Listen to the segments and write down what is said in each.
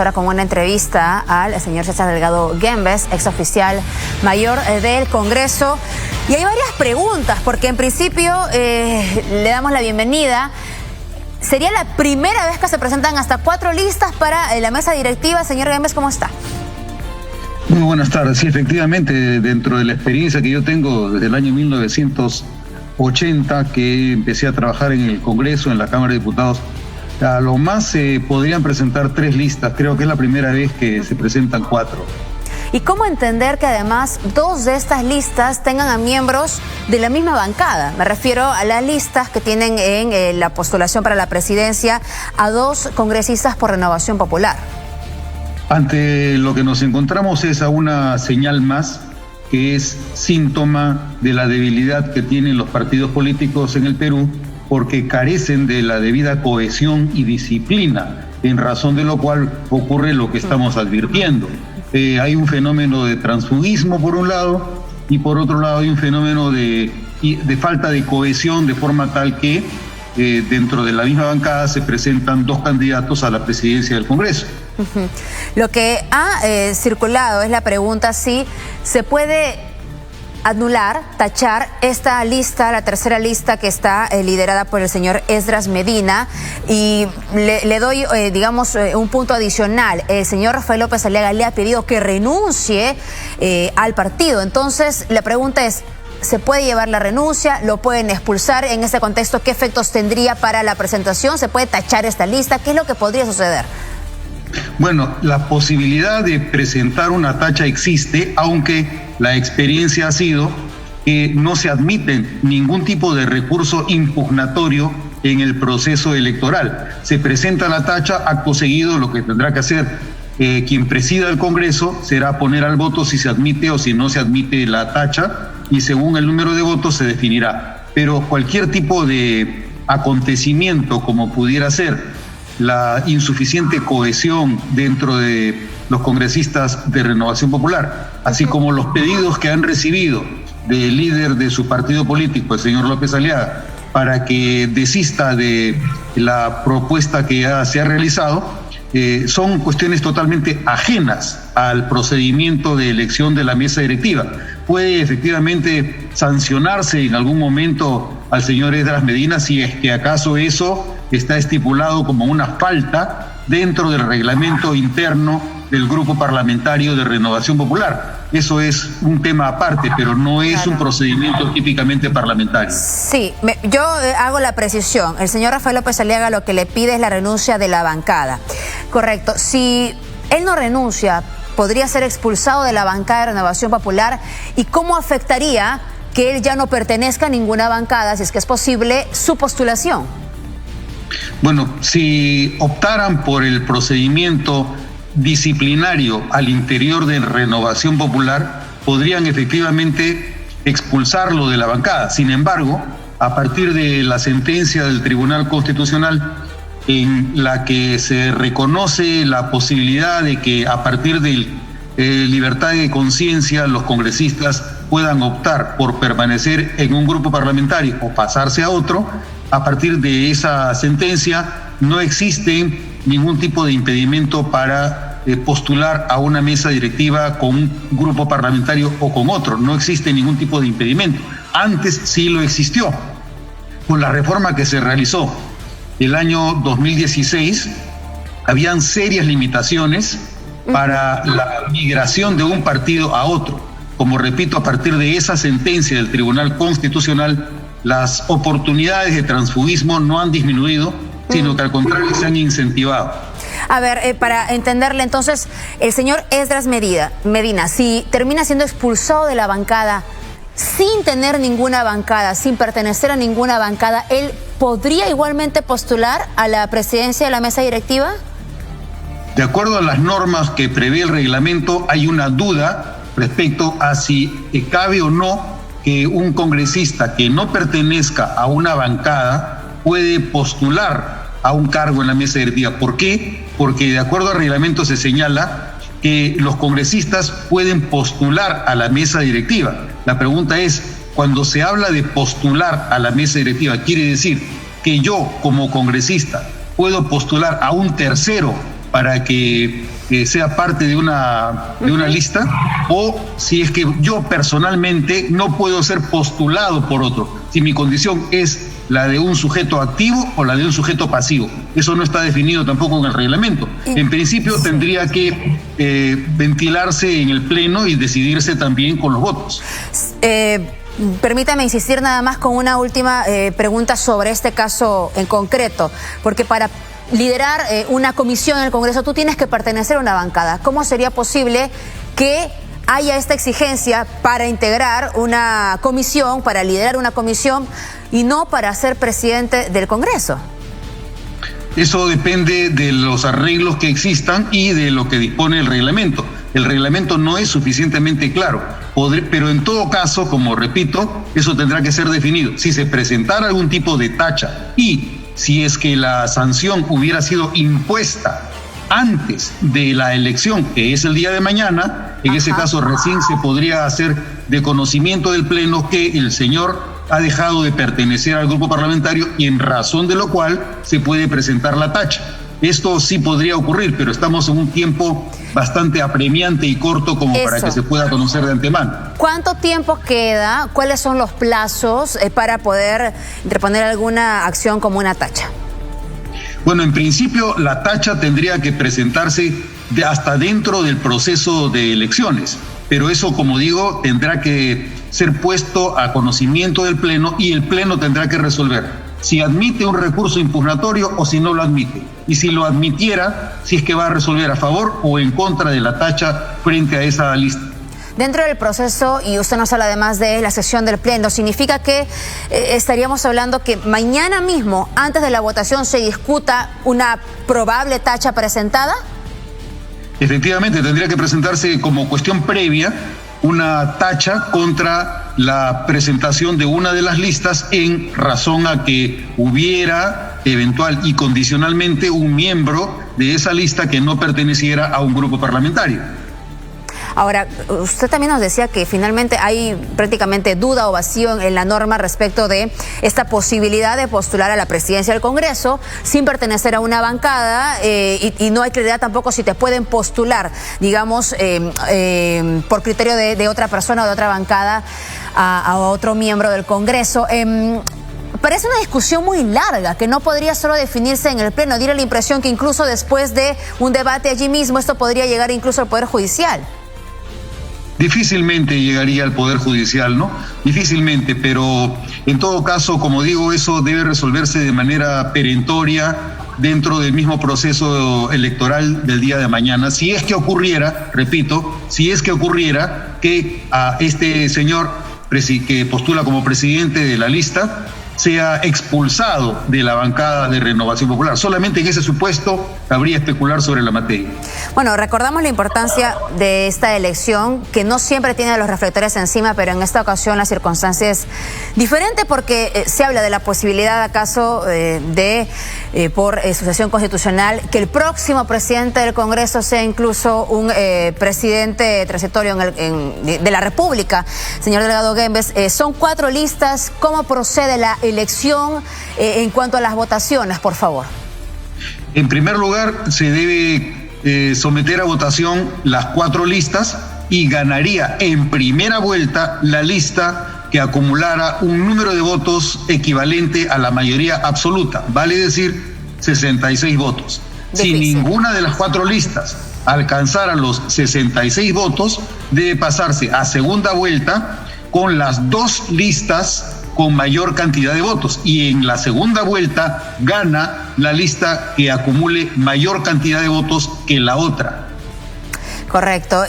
ahora con una entrevista al señor César Delgado Guembes, exoficial mayor del Congreso. Y hay varias preguntas, porque en principio le damos la bienvenida. Sería la primera vez que se presentan hasta 4 listas para la mesa directiva. Señor Guembes, ¿cómo está? Muy buenas tardes. Sí, efectivamente, dentro de la experiencia que yo tengo desde el año 1980, que empecé a trabajar en el Congreso, en la Cámara de Diputados, a lo más se podrían presentar 3 listas. Creo que es la primera vez que se presentan 4. ¿Y cómo entender que además 2 de estas listas tengan a miembros de la misma bancada? Me refiero a las listas que tienen en la postulación para la presidencia a 2 congresistas por Renovación Popular. Ante lo que nos encontramos es a una señal más, que es síntoma de la debilidad que tienen los partidos políticos en el Perú, porque carecen de la debida cohesión y disciplina, en razón de lo cual ocurre lo que estamos advirtiendo. Hay un fenómeno de transfugismo por un lado, y por otro lado hay un fenómeno de falta de cohesión, de forma tal que dentro de la misma bancada se presentan 2 candidatos a la presidencia del Congreso. Lo que ha circulado es la pregunta si se puede anular, tachar esta lista, la tercera lista que está liderada por el señor Esdras Medina, y le doy, digamos, un punto adicional. El señor Rafael López Aliaga le ha pedido que renuncie al partido. Entonces, la pregunta es, ¿se puede llevar la renuncia? ¿Lo pueden expulsar? En ese contexto, ¿qué efectos tendría para la presentación? ¿Se puede tachar esta lista? ¿Qué es lo que podría suceder? Bueno, la posibilidad de presentar una tacha existe, aunque la experiencia ha sido que no se admiten ningún tipo de recurso impugnatorio en el proceso electoral. Se presenta la tacha, acto seguido lo que tendrá que hacer quien presida el Congreso será poner al voto si se admite o si no se admite la tacha, y según el número de votos se definirá. Pero cualquier tipo de acontecimiento, como pudiera ser la insuficiente cohesión dentro de los congresistas de Renovación Popular, así como los pedidos que han recibido del líder de su partido político, el señor López Aliaga, para que desista de la propuesta que ya se ha realizado, son cuestiones totalmente ajenas al procedimiento de elección de la mesa directiva. Puede efectivamente sancionarse en algún momento al señor Esdras Medina si es que acaso eso está estipulado como una falta dentro del reglamento interno del Grupo Parlamentario de Renovación Popular. Eso es un tema aparte, pero no es un procedimiento típicamente parlamentario. Sí, yo hago la precisión. El señor Rafael López Aliaga lo que le pide es la renuncia de la bancada. Correcto. Si él no renuncia, podría ser expulsado de la bancada de Renovación Popular. ¿Y cómo afectaría que él ya no pertenezca a ninguna bancada, si es que es posible, su postulación? Bueno, si optaran por el procedimiento disciplinario al interior de Renovación Popular, podrían efectivamente expulsarlo de la bancada. Sin embargo, a partir de la sentencia del Tribunal Constitucional, en la que se reconoce la posibilidad de que a partir de libertad de conciencia los congresistas puedan optar por permanecer en un grupo parlamentario o pasarse a otro, a partir de esa sentencia no existe ningún tipo de impedimento para postular a una mesa directiva con un grupo parlamentario o con otro. No existe ningún tipo de impedimento. Antes sí lo existió. Con la reforma que se realizó el año 2016, habían serias limitaciones para la migración de un partido a otro. Como repito, a partir de esa sentencia del Tribunal Constitucional, las oportunidades de transfugismo no han disminuido, sino que al contrario se han incentivado. A ver, para entenderle entonces, el señor Esdras Medina, si termina siendo expulsado de la bancada, sin tener ninguna bancada, sin pertenecer a ninguna bancada, ¿él podría igualmente postular a la presidencia de la mesa directiva? De acuerdo a las normas que prevé el reglamento, hay una duda respecto a si cabe o no que un congresista que no pertenezca a una bancada puede postular a un cargo en la mesa directiva. ¿Por qué? Porque de acuerdo al reglamento se señala que los congresistas pueden postular a la mesa directiva. La pregunta es, cuando se habla de postular a la mesa directiva, ¿quiere decir que yo como congresista puedo postular a un tercero para que sea parte de una lista, o si es que yo personalmente no puedo ser postulado por otro, si mi condición es la de un sujeto activo o la de un sujeto pasivo. Eso no está definido tampoco en el reglamento. En principio tendría que ventilarse en el Pleno y decidirse también con los votos. Permítame insistir nada más con una última pregunta sobre este caso en concreto, porque para liderar una comisión en el Congreso tú tienes que pertenecer a una bancada. ¿Cómo sería posible que haya esta exigencia para integrar una comisión, para liderar una comisión y no para ser presidente del Congreso? Eso depende de los arreglos que existan y de lo que dispone el reglamento. El reglamento no es suficientemente claro, pero en todo caso, como repito, eso tendrá que ser definido. Si se presentara algún tipo de tacha y si es que la sanción hubiera sido impuesta antes de la elección, que es el día de mañana, en ese caso recién se podría hacer de conocimiento del Pleno que el señor ha dejado de pertenecer al grupo parlamentario y en razón de lo cual se puede presentar la tacha. Esto sí podría ocurrir, pero estamos en un tiempo bastante apremiante y corto como para que se pueda conocer de antemano. ¿Cuánto tiempo queda? ¿Cuáles son los plazos para poder interponer alguna acción como una tacha? Bueno, en principio la tacha tendría que presentarse hasta dentro del proceso de elecciones, pero eso, como digo, tendrá que ser puesto a conocimiento del Pleno y el Pleno tendrá que resolver si admite un recurso impugnatorio o si no lo admite. Y si lo admitiera, si es que va a resolver a favor o en contra de la tacha frente a esa lista. Dentro del proceso, y usted nos habla además de la sesión del Pleno, ¿significa que estaríamos hablando que mañana mismo, antes de la votación, se discuta una probable tacha presentada? Efectivamente, tendría que presentarse como cuestión previa una tacha contra la presentación de una de las listas en razón a que hubiera eventual y condicionalmente un miembro de esa lista que no perteneciera a un grupo parlamentario. Ahora, usted también nos decía que finalmente hay prácticamente duda o vacío en la norma respecto de esta posibilidad de postular a la presidencia del Congreso sin pertenecer a una bancada y no hay claridad tampoco si te pueden postular, digamos, por criterio de otra persona o de otra bancada a otro miembro del Congreso. Parece una discusión muy larga que no podría solo definirse en el Pleno. Diera la impresión que incluso después de un debate allí mismo esto podría llegar incluso al Poder Judicial. Difícilmente llegaría al Poder Judicial, ¿no? Difícilmente, pero en todo caso, como digo, eso debe resolverse de manera perentoria dentro del mismo proceso electoral del día de mañana. Si es que ocurriera, repito, si es que ocurriera que a este señor que postula como presidente de la lista sea expulsado de la bancada de Renovación Popular. Solamente en ese supuesto habría especular sobre la materia. Bueno, recordamos la importancia de esta elección, que no siempre tiene los reflectores encima, pero en esta ocasión la circunstancia es diferente porque se habla de la posibilidad, acaso, por sucesión constitucional, que el próximo presidente del Congreso sea incluso un presidente transitorio de la República. Señor Delgado Guembes, son 4 listas. ¿Cómo procede la elección en cuanto a las votaciones, por favor? En primer lugar, se debe someter a votación las 4 listas y ganaría en primera vuelta la lista que acumulara un número de votos equivalente a la mayoría absoluta, vale decir 66 votos. Si ninguna de las 4 listas alcanzara los 66 votos, debe pasarse a segunda vuelta con las 2 listas con mayor cantidad de votos, y en la segunda vuelta gana la lista que acumule mayor cantidad de votos que la otra. Correcto,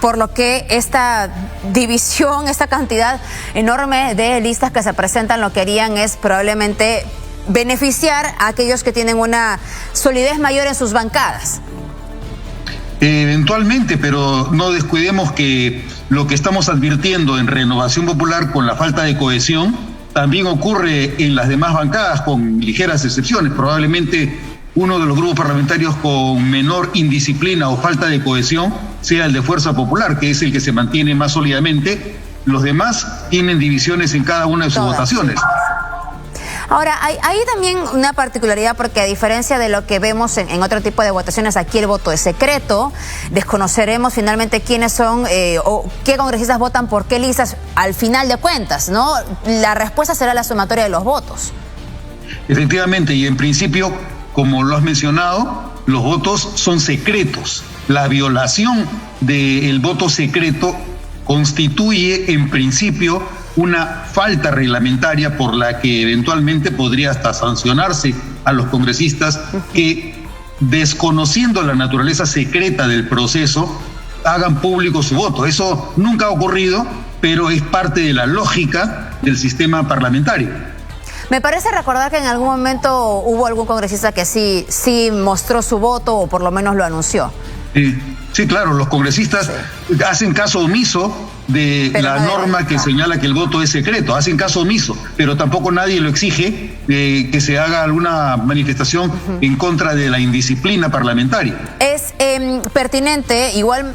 por lo que esta división, esta cantidad enorme de listas que se presentan, lo que harían es probablemente beneficiar a aquellos que tienen una solidez mayor en sus bancadas. Eventualmente, pero no descuidemos que lo que estamos advirtiendo en Renovación Popular con la falta de cohesión también ocurre en las demás bancadas, con ligeras excepciones. Probablemente uno de los grupos parlamentarios con menor indisciplina o falta de cohesión sea el de Fuerza Popular, que es el que se mantiene más sólidamente. Los demás tienen divisiones en cada una de sus votaciones. Ahora, hay también una particularidad porque a diferencia de lo que vemos en otro tipo de votaciones, aquí el voto es secreto. Desconoceremos finalmente quiénes son o qué congresistas votan por qué listas al final de cuentas, ¿no? La respuesta será la sumatoria de los votos. Efectivamente, y en principio, como lo has mencionado, los votos son secretos. La violación del voto secreto constituye en principio una falta reglamentaria por la que eventualmente podría hasta sancionarse a los congresistas que, desconociendo la naturaleza secreta del proceso, hagan público su voto. Eso nunca ha ocurrido, pero es parte de la lógica del sistema parlamentario. Me parece recordar que en algún momento hubo algún congresista que sí mostró su voto o por lo menos lo anunció. Sí, claro, los congresistas hacen caso omiso de la norma que señala que el voto es secreto, hacen caso omiso, pero tampoco nadie lo exige que se haga alguna manifestación en contra de la indisciplina parlamentaria. Es pertinente, igual,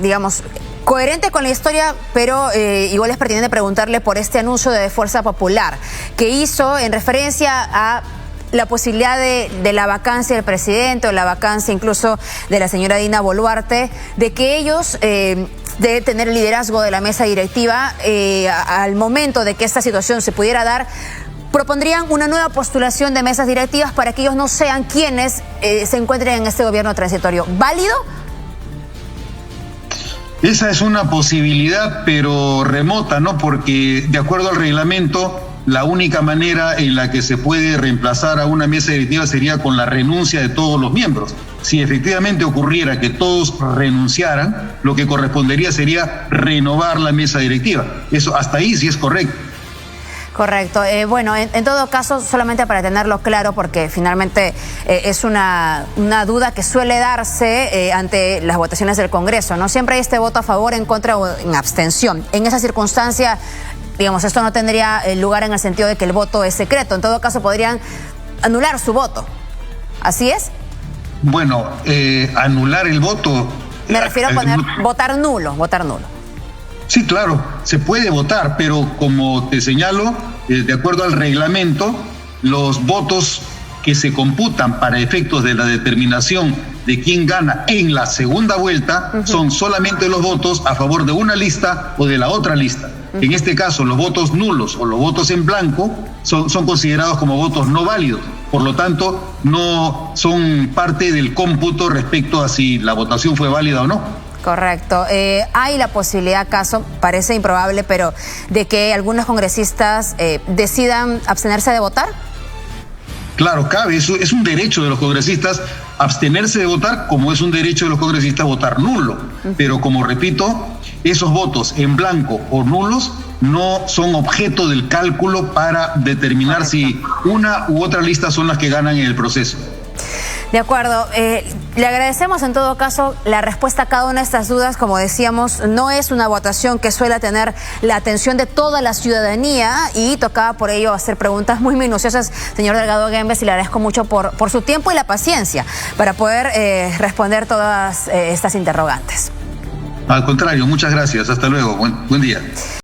digamos, coherente con la historia, pero igual es pertinente preguntarle por este anuncio de Fuerza Popular que hizo en referencia a la posibilidad de la vacancia del presidente o la vacancia incluso de la señora Dina Boluarte, de que ellos deben tener el liderazgo de la mesa directiva al momento de que esta situación se pudiera dar. Propondrían una nueva postulación de mesas directivas para que ellos no sean quienes se encuentren en este gobierno transitorio. ¿Válido? Esa es una posibilidad, pero remota, ¿no? Porque de acuerdo al reglamento, la única manera en la que se puede reemplazar a una mesa directiva sería con la renuncia de todos los miembros. Si efectivamente ocurriera que todos renunciaran, lo que correspondería sería renovar la mesa directiva. Eso hasta ahí sí es correcto. Correcto. Bueno, en todo caso, solamente para tenerlo claro, porque finalmente es una duda que suele darse ante las votaciones del Congreso, ¿no? Siempre hay este voto a favor, en contra o en abstención. En esa circunstancia, digamos, esto no tendría lugar en el sentido de que el voto es secreto. En todo caso, podrían anular su voto. ¿Así es? Bueno, anular el voto... Me refiero a poner votar nulo. Sí, claro, se puede votar, pero como te señalo, de acuerdo al reglamento, los votos que se computan para efectos de la determinación de quién gana en la segunda vuelta son solamente los votos a favor de una lista o de la otra lista. En este caso, los votos nulos o los votos en blanco son considerados como votos no válidos. Por lo tanto, no son parte del cómputo respecto a si la votación fue válida o no. Correcto. Hay la posibilidad, acaso, parece improbable, pero de que algunos congresistas decidan abstenerse de votar. Claro, cabe, eso es un derecho de los congresistas abstenerse de votar, como es un derecho de los congresistas votar nulo. Pero como repito, esos votos en blanco o nulos no son objeto del cálculo para determinar si una u otra lista son las que ganan en el proceso. De acuerdo. Le agradecemos en todo caso la respuesta a cada una de estas dudas. Como decíamos, no es una votación que suele tener la atención de toda la ciudadanía y tocaba por ello hacer preguntas muy minuciosas. Señor Delgado Guembes, y le agradezco mucho por su tiempo y la paciencia para poder responder todas estas interrogantes. Al contrario, muchas gracias. Hasta luego. Buen día.